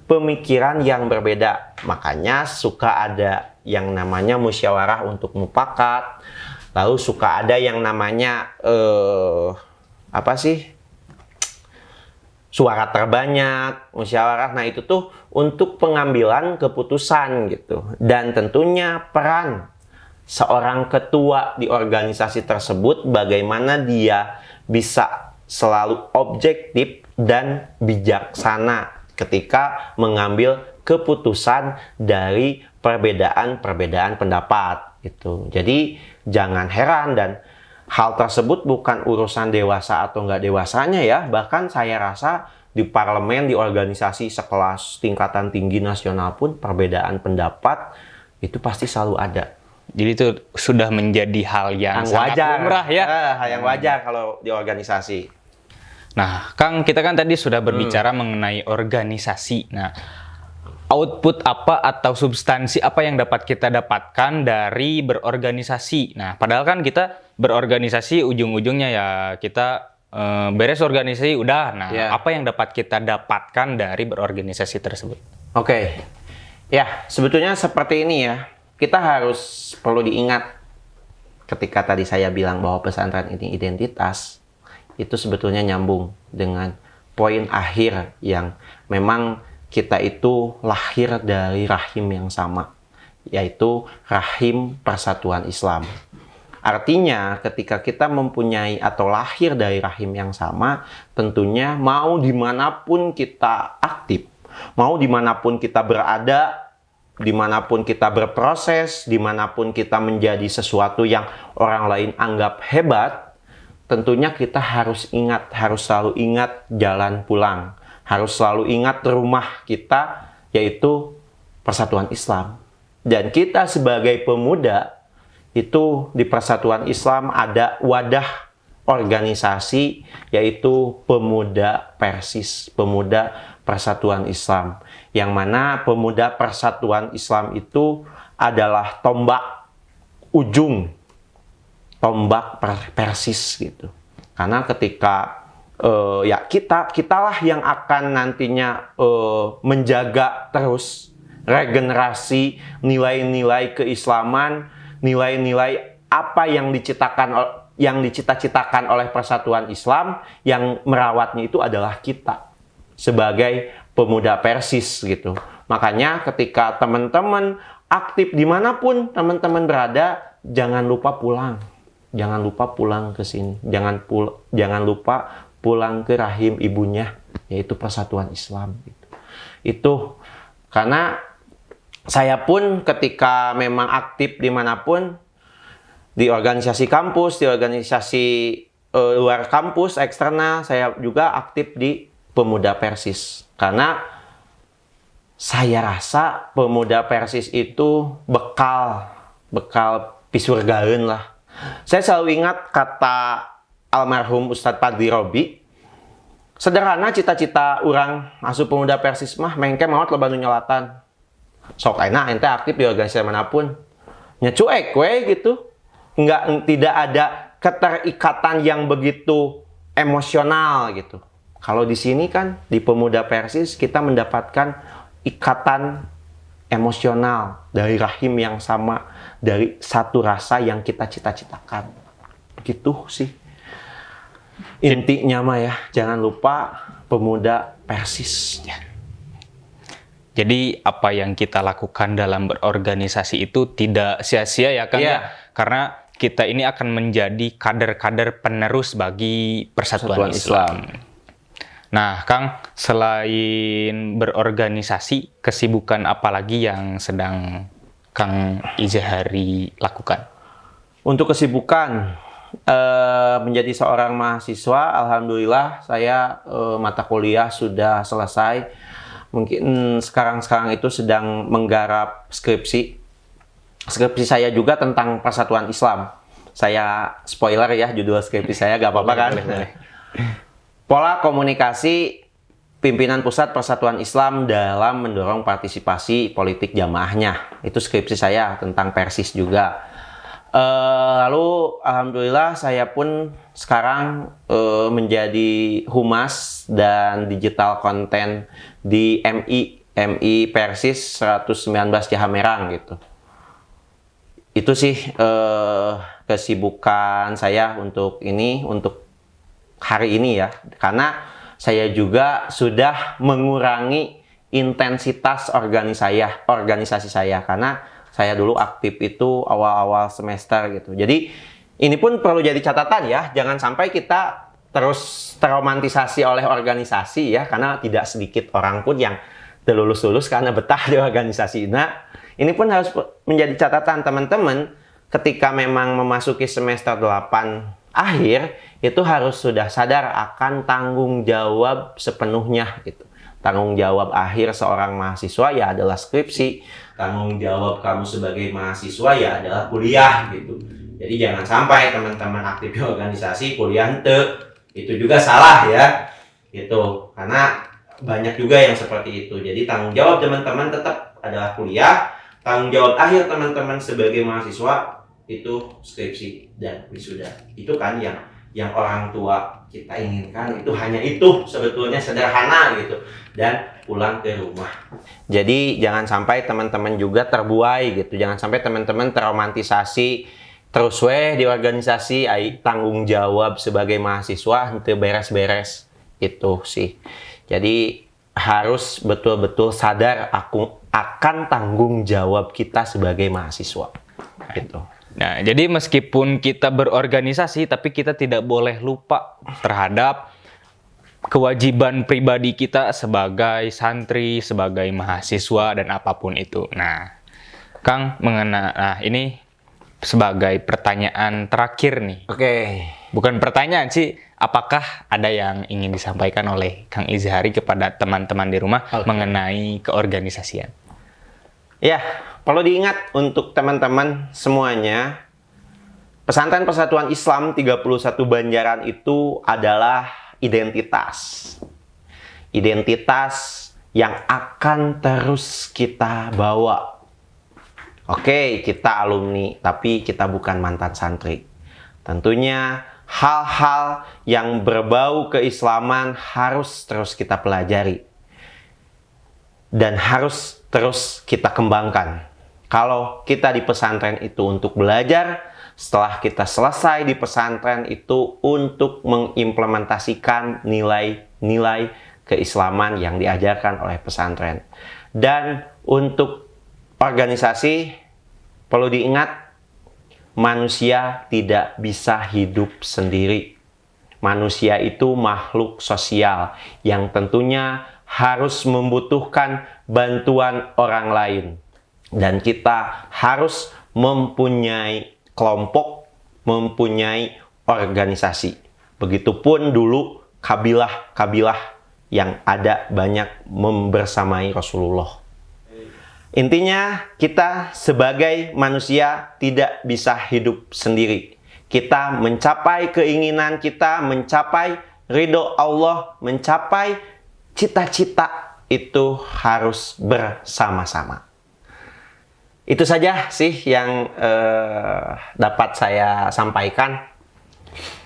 pemikiran yang berbeda. Makanya suka ada yang namanya musyawarah untuk mufakat, lalu suka ada yang namanya suara terbanyak, musyawarah. Nah, itu tuh untuk pengambilan keputusan gitu. Dan tentunya peran seorang ketua di organisasi tersebut bagaimana dia bisa selalu objektif dan bijaksana ketika mengambil keputusan dari perbedaan-perbedaan pendapat gitu. Jadi jangan heran, dan hal tersebut bukan urusan dewasa atau nggak dewasanya ya. Bahkan saya rasa di parlemen, di organisasi sekelas tingkatan tinggi nasional pun perbedaan pendapat itu pasti selalu ada. Jadi itu sudah menjadi hal yang sangat wajar, lumrah ya. Hal yang wajar kalau di organisasi. Nah, Kang, kita kan tadi sudah berbicara mengenai organisasi. Nah, output apa atau substansi apa yang dapat kita dapatkan dari berorganisasi? Nah, padahal kan kita berorganisasi ujung-ujungnya ya kita beres organisasi udah. Nah, apa yang dapat kita dapatkan dari berorganisasi tersebut? Oke. Ya, sebetulnya seperti ini ya. Kita harus perlu diingat ketika tadi saya bilang bahwa pesantren ini identitas, itu sebetulnya nyambung dengan poin akhir yang memang kita itu lahir dari rahim yang sama, yaitu rahim persatuan Islam. Artinya ketika kita mempunyai atau lahir dari rahim yang sama, tentunya mau dimanapun kita aktif, mau dimanapun kita berada, dimanapun kita berproses, dimanapun kita menjadi sesuatu yang orang lain anggap hebat, tentunya kita harus selalu ingat jalan pulang. Harus selalu ingat rumah kita, yaitu persatuan Islam. Dan kita sebagai pemuda, itu di persatuan Islam ada wadah organisasi, yaitu Pemuda Persis, Pemuda Persatuan Islam. Yang mana Pemuda Persatuan Islam itu adalah tombak ujung, tombak Persis gitu. Karena ketika kitalah yang akan nantinya menjaga terus regenerasi nilai-nilai keislaman, nilai-nilai apa yang dicita-citakan oleh persatuan Islam, yang merawatnya itu adalah kita sebagai pemuda Persis gitu. Makanya ketika teman-teman aktif dimanapun teman-teman berada, jangan lupa pulang. Jangan lupa pulang ke sini. Jangan lupa pulang ke rahim ibunya, yaitu persatuan Islam. Itu karena saya pun ketika memang aktif dimanapun, di organisasi kampus, di organisasi luar kampus, eksternal, saya juga aktif di Pemuda Persis. Karena saya rasa Pemuda Persis itu bekal pisurgaeun lah. Saya selalu ingat kata almarhum Ustadz Padli Robi. Sederhana cita-cita orang asup pemuda Persis mah mengke maot loba nu nyolatan. Sok ayeuna ente aktif di organisasi manapun. Nya cuek we gitu. Tidak ada keterikatan yang begitu emosional gitu. Kalau di sini kan di pemuda Persis kita mendapatkan ikatan emosional dari rahim yang sama, dari satu rasa yang kita cita-citakan. Gitu sih. Intinya mah ya, jangan lupa pemuda Persis. Jadi apa yang kita lakukan dalam berorganisasi itu tidak sia-sia ya Kang Iya. ya? Karena kita ini akan menjadi kader-kader penerus bagi Persatuan Islam. Nah, Kang, selain berorganisasi, kesibukan apa lagi yang sedang Kang Izhari lakukan? Untuk kesibukan menjadi seorang mahasiswa, alhamdulillah saya mata kuliah sudah selesai. Mungkin sekarang itu sedang menggarap skripsi. Skripsi saya juga tentang Persatuan Islam. Saya spoiler ya judul skripsi saya, gak apa-apa kan? Boleh. Pola komunikasi pimpinan pusat Persatuan Islam dalam mendorong partisipasi politik jamaahnya. Itu skripsi saya tentang Persis juga. Lalu alhamdulillah saya pun sekarang menjadi humas dan digital konten di MI Persis 119 Cihamerang gitu. Itu sih kesibukan saya untuk hari ini ya. Karena saya juga sudah mengurangi intensitas organisasi saya karena saya dulu aktif itu awal-awal semester gitu. Jadi ini pun perlu jadi catatan ya, jangan sampai kita terus terromantisasi oleh organisasi ya, karena tidak sedikit orang pun yang terlulus-lulus karena betah di organisasi. Nah, ini pun harus menjadi catatan teman-teman ketika memang memasuki semester 8 akhir, itu harus sudah sadar akan tanggung jawab sepenuhnya gitu. Tanggung jawab akhir seorang mahasiswa ya adalah skripsi. Tanggung jawab kamu sebagai mahasiswa ya adalah kuliah gitu. Jadi jangan sampai teman-teman aktif di organisasi kuliah itu juga salah ya. Gitu. Karena banyak juga yang seperti itu. Jadi tanggung jawab teman-teman tetap adalah kuliah. Tanggung jawab akhir teman-teman sebagai mahasiswa itu skripsi dan wisuda. Itu kan yang orang tua kita inginkan, itu hanya itu sebetulnya, sederhana gitu, dan pulang ke rumah. Jadi jangan sampai teman-teman juga terbuai gitu, jangan sampai teman-teman terromantisasi terus di organisasi, tanggung jawab sebagai mahasiswa itu beres-beres itu sih. Jadi harus betul-betul sadar akan tanggung jawab kita sebagai mahasiswa gitu. Nah, jadi meskipun kita berorganisasi, tapi kita tidak boleh lupa terhadap kewajiban pribadi kita sebagai santri, sebagai mahasiswa, dan apapun itu. Nah, Kang, ini sebagai pertanyaan terakhir nih. Oke. Bukan pertanyaan sih, apakah ada yang ingin disampaikan oleh Kang Izhari kepada teman-teman di rumah mengenai keorganisasian? Ya, perlu diingat untuk teman-teman semuanya, Pesantren Persatuan Islam 31 Banjaran itu adalah identitas. Identitas yang akan terus kita bawa. Oke, kita alumni, tapi kita bukan mantan santri. Tentunya hal-hal yang berbau keislaman harus terus kita pelajari. Dan harus terus kita kembangkan. Kalau kita di pesantren itu untuk belajar, setelah kita selesai di pesantren itu untuk mengimplementasikan nilai-nilai keislaman yang diajarkan oleh pesantren. Dan untuk organisasi, perlu diingat, manusia tidak bisa hidup sendiri. Manusia itu makhluk sosial yang tentunya harus membutuhkan bantuan orang lain. Dan kita harus mempunyai kelompok, mempunyai organisasi. Begitupun dulu kabilah-kabilah yang ada banyak membersamai Rasulullah. Intinya kita sebagai manusia tidak bisa hidup sendiri. kita mencapai keinginan kita, mencapai ridho Allah, mencapai cita-cita itu harus bersama-sama. Itu saja sih yang dapat saya sampaikan.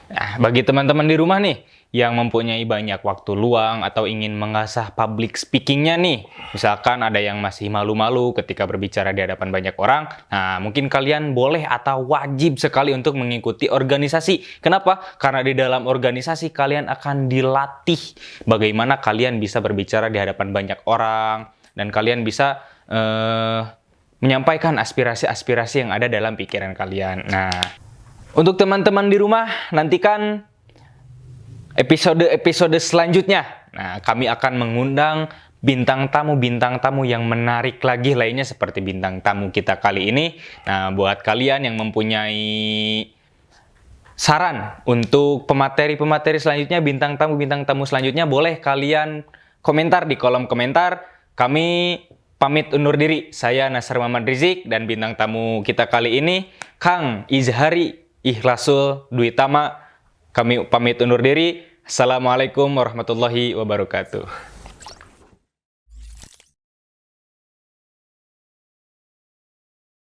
Nah, bagi teman-teman di rumah nih, yang mempunyai banyak waktu luang atau ingin mengasah public speaking-nya nih. Misalkan ada yang masih malu-malu ketika berbicara di hadapan banyak orang. Nah, mungkin kalian boleh atau wajib sekali untuk mengikuti organisasi. Kenapa? Karena di dalam organisasi kalian akan dilatih bagaimana kalian bisa berbicara di hadapan banyak orang. Dan kalian bisa menyampaikan aspirasi-aspirasi yang ada dalam pikiran kalian. Nah, untuk teman-teman di rumah, nantikan episode selanjutnya. Nah, kami akan mengundang bintang tamu yang menarik lagi lainnya seperti bintang tamu kita kali ini. Nah, buat kalian yang mempunyai saran untuk pemateri selanjutnya, bintang tamu selanjutnya, boleh kalian komentar di kolom komentar. Kami pamit undur diri. Saya Nasr Muhammad Rizik dan bintang tamu kita kali ini Kang Izhari Ikhlasul Dwi Tama. Kami pamit undur diri. Assalamualaikum warahmatullahi wabarakatuh.